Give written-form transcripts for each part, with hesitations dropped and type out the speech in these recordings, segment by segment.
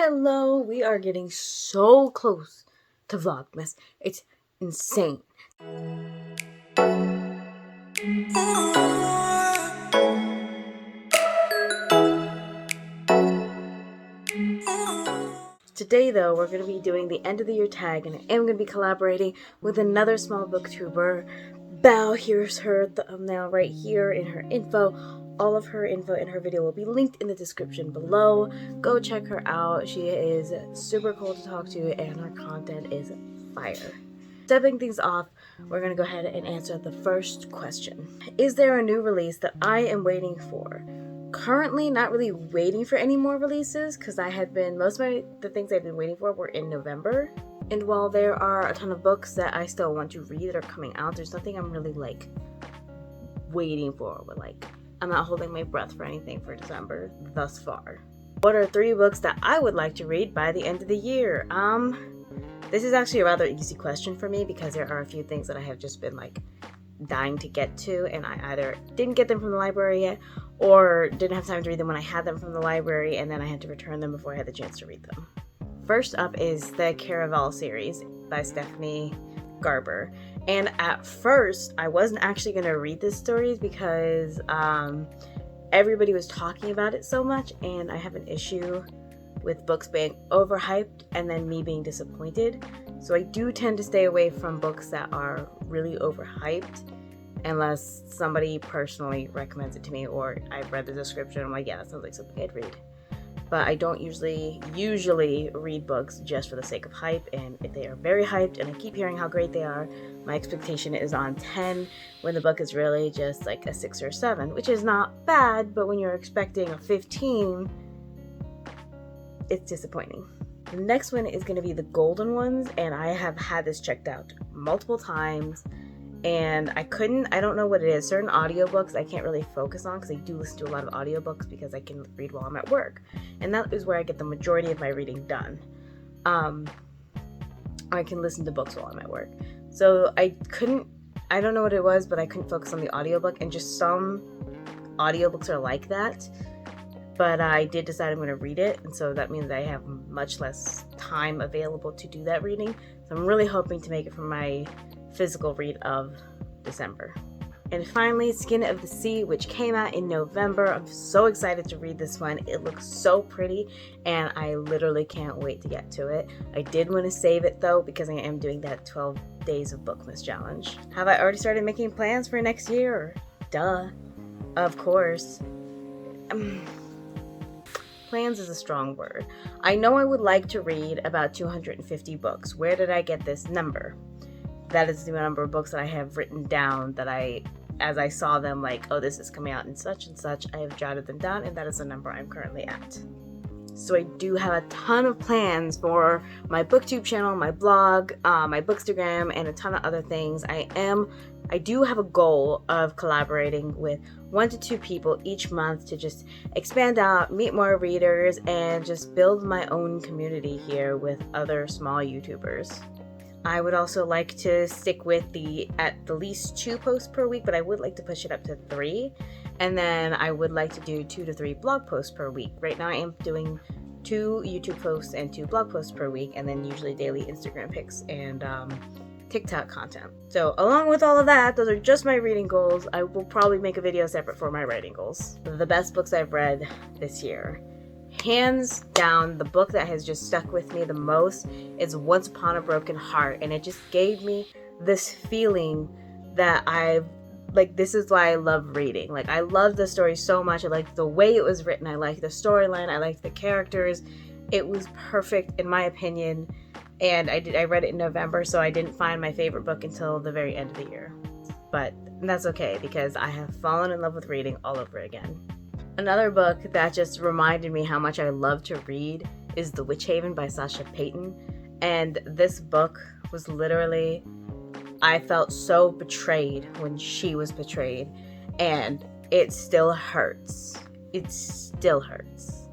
Hello, we are getting so close to Vlogmas. It's insane. Today though, we're going to be doing the end of the year tag, and I am going to be collaborating with another small booktuber. Bao, here's her thumbnail right here in her info. All of her info in her video will be linked in the description below. Go check her out. She is super cool to talk to and her content is fire. Stepping things off, we're going to go ahead and answer the first question. Is there a new release that I am waiting for? Currently not really waiting for any more releases because most of the things I've been waiting for were in November. And while there are a ton of books that I still want to read that are coming out, there's nothing I'm really waiting for. But I'm not holding my breath for anything for December thus far. What are 3 books that I would like to read by the end of the year? This is actually a rather easy question for me because there are a few things that I have just been dying to get to, and I either didn't get them from the library yet or didn't have time to read them when I had them from the library, and then I had to return them before I had the chance to read them. First up is the Caraval Series by Stephanie Garber. And at first, I wasn't actually going to read this stories because everybody was talking about it so much, and I have an issue with books being overhyped and then me being disappointed. So I do tend to stay away from books that are really overhyped unless somebody personally recommends it to me or I've read the description and I'm like, yeah, that sounds like something I'd read. But I don't usually read books just for the sake of hype, and if they are very hyped and I keep hearing how great they are, my expectation is on 10 when the book is really just a 6 or 7, which is not bad, but when you're expecting a 15, it's disappointing. The next one is going to be The Golden Ones, and I have had this checked out multiple times, and I don't know what it is. Certain audiobooks I can't really focus on because I do listen to a lot of audiobooks because I can read while I'm at work, and that is where I get the majority of my reading done. I can listen to books while I'm at work. So I don't know what it was, but I couldn't focus on the audiobook, and just some audiobooks are like that. But I did decide I'm going to read it, and so that means I have much less time available to do that reading. So I'm really hoping to make it for my physical read of December. And finally, Skin of the Sea, which came out in November. I'm so excited to read this one. It looks so pretty, and I literally can't wait to get to it. I did want to save it, though, because I am doing that 12 Days of Bookmas challenge. Have I already started making plans for next year? Duh. Of course. Plans is a strong word. I know I would like to read about 250 books. Where did I get this number? That is the number of books that I have written down that as I saw them, oh, this is coming out in such and such, I have jotted them down, and that is the number I'm currently at. So I do have a ton of plans for my booktube channel, my blog, my bookstagram, and a ton of other things. I do have a goal of collaborating with 1 to 2 people each month to just expand out, meet more readers, and just build my own community here with other small YouTubers. I would also like to stick with at the least 2 posts per week, but I would like to push it up to 3. And then I would like to do 2 to 3 blog posts per week. Right now I am doing 2 YouTube posts and 2 blog posts per week, and then usually daily Instagram pics and TikTok content. So along with all of that, those are just my reading goals. I will probably make a video separate for my writing goals. The best books I've read this year. Hands down, the book that has just stuck with me the most is Once Upon a Broken Heart, and it just gave me this feeling that this is why I love reading. I love the story so much. I liked the way it was written. I liked the storyline. I liked the characters. It was perfect in my opinion. And I read it in November, so I didn't find my favorite book until the very end of the year. But that's okay because I have fallen in love with reading all over again. Another book that just reminded me how much I love to read is The Witchhaven by Sasha Payton. And this book was literally, I felt so betrayed when she was betrayed. And it still hurts. It still hurts.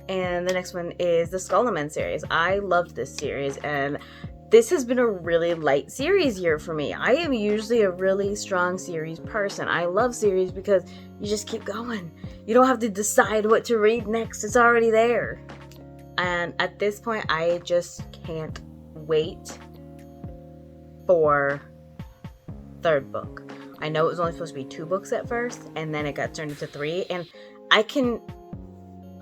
And the next one is the Skullman series. I loved this series, and this has been a really light series year for me. I am usually a really strong series person. I love series because you just keep going. You don't have to decide what to read next. It's already there. And at this point, I just can't wait for third book. I know it was only supposed to be 2 books at first, and then it got turned into 3, and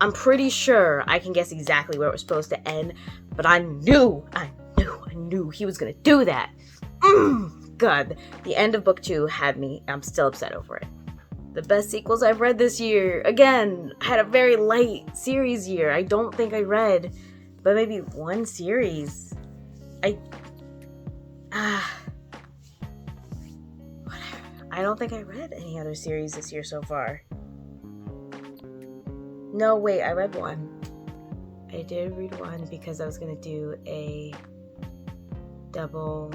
I'm pretty sure I can guess exactly where it was supposed to end, but I knew he was gonna do that. God, the end of book 2 had me, I'm still upset over it. The best sequels I've read this year. Again, I had a very light series year. I don't think I read, but maybe 1 series. I don't think I read any other series this year so far. No, wait, I read 1. I did read 1 because I was going to do a double.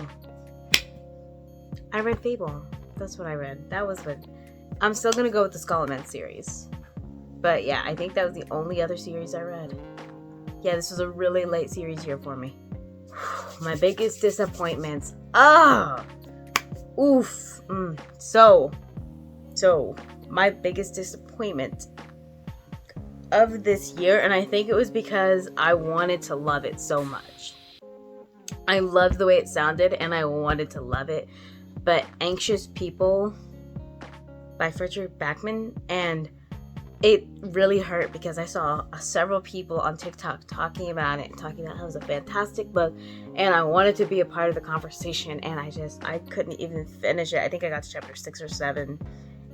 I read Fable. That's what I read. That was what. I'm still going to go with the Skull series. But yeah, I think that was the only other series I read. Yeah, this was a really late series year for me. My biggest disappointments. So, my biggest disappointment of this year, and I think it was because I wanted to love it so much. I loved the way it sounded, and I wanted to love it. But Anxious People by Frederick Backman, and it really hurt because I saw several people on TikTok talking about it, talking about how it was a fantastic book, and I wanted to be a part of the conversation, and I couldn't even finish it. I think I got to chapter 6 or 7,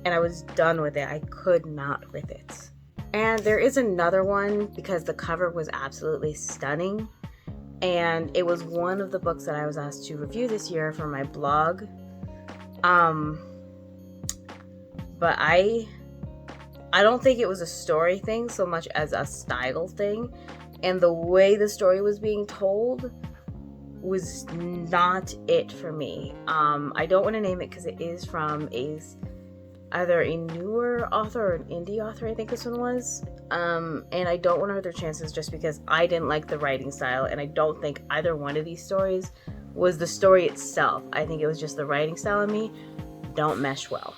and I was done with it. I could not with it. And there is another one because the cover was absolutely stunning, and it was one of the books that I was asked to review this year for my blog. But I don't think it was a story thing so much as a style thing, and the way the story was being told was not it for me. I don't want to name it because it is from either a newer author or an indie author, I think this one was, and I don't want to hurt their chances just because I didn't like the writing style, and I don't think either one of these stories was the story itself. I think it was just the writing style of me don't mesh well.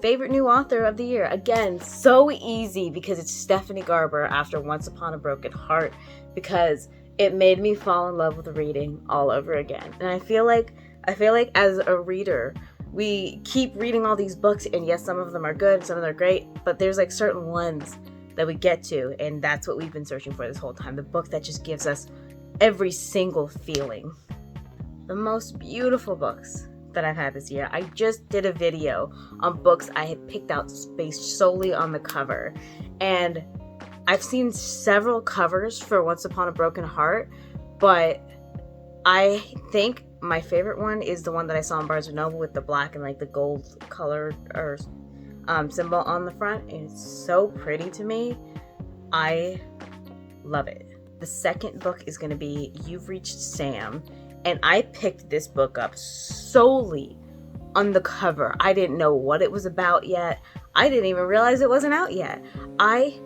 Favorite new author of the year. Again, so easy because it's Stephanie Garber after Once Upon a Broken Heart, because it made me fall in love with reading all over again. And I feel like as a reader, we keep reading all these books, and yes, some of them are good, some of them are great, but there's like certain ones that we get to, and that's what we've been searching for this whole time. The book that just gives us every single feeling. The most beautiful books that I've had this year. I just did a video on books I had picked out based solely on the cover, and I've seen several covers for Once Upon a Broken Heart, but I think my favorite one is the one that I saw in Barnes & Noble with the black and like the gold color or symbol on the front. And it's so pretty to me. I love it. The second book is going to be You've Reached Sam, and I picked this book up solely on the cover. I didn't know what it was about yet. I didn't even realize it wasn't out yet. I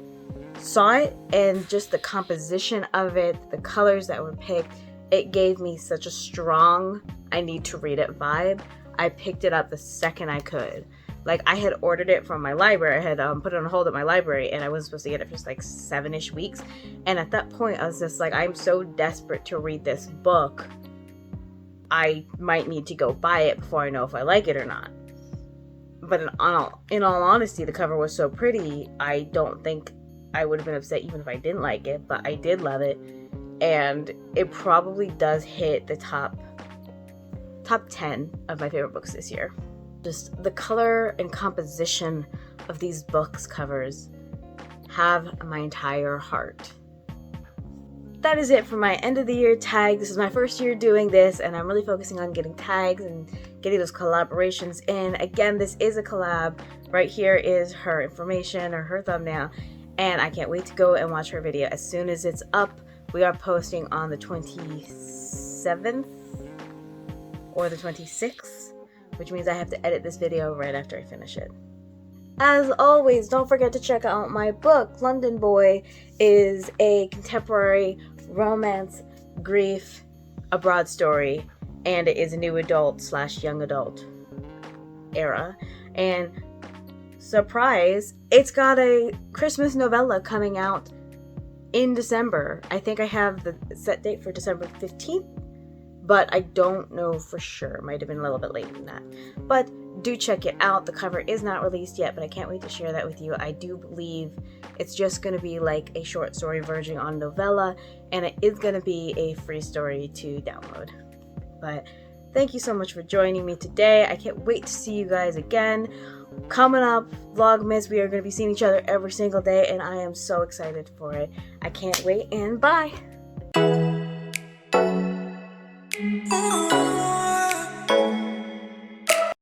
saw it, and just the composition of it, the colors that were picked, it gave me such a strong I need to read it vibe. I picked it up the second I could. Like, I had ordered it from my library. I had put it on hold at my library, and I was supposed to get it for like 7-ish weeks. And at that point, I was just like, I'm so desperate to read this book. I might need to go buy it before I know if I like it or not. But in all honesty, the cover was so pretty, I don't think I would have been upset even if I didn't like it, but I did love it. And it probably does hit the top 10 of my favorite books this year. Just the color and composition of these books covers have my entire heart. That is it for my end of the year tag. This is my first year doing this, and I'm really focusing on getting tags and getting those collaborations in. Again, this is a collab. Right here is her information or her thumbnail, and I can't wait to go and watch her video as soon as it's up. We are posting on the 27th or the 26th, which means I have to edit this video right after I finish it. As always, don't forget to check out my book. London Boy is a contemporary romance, grief, abroad story, and it is a new adult / young adult era. And surprise, it's got a Christmas novella coming out in December. I think I have the set date for December 15th, but I don't know for sure. It might have been a little bit later than that. But do check it out. The cover is not released yet, but I can't wait to share that with you. I do believe it's just going to be like a short story version on novella, and it is going to be a free story to download. But thank you so much for joining me today. I can't wait to see you guys again. Coming up, Vlogmas, we are going to be seeing each other every single day, and I am so excited for it. I can't wait, and bye!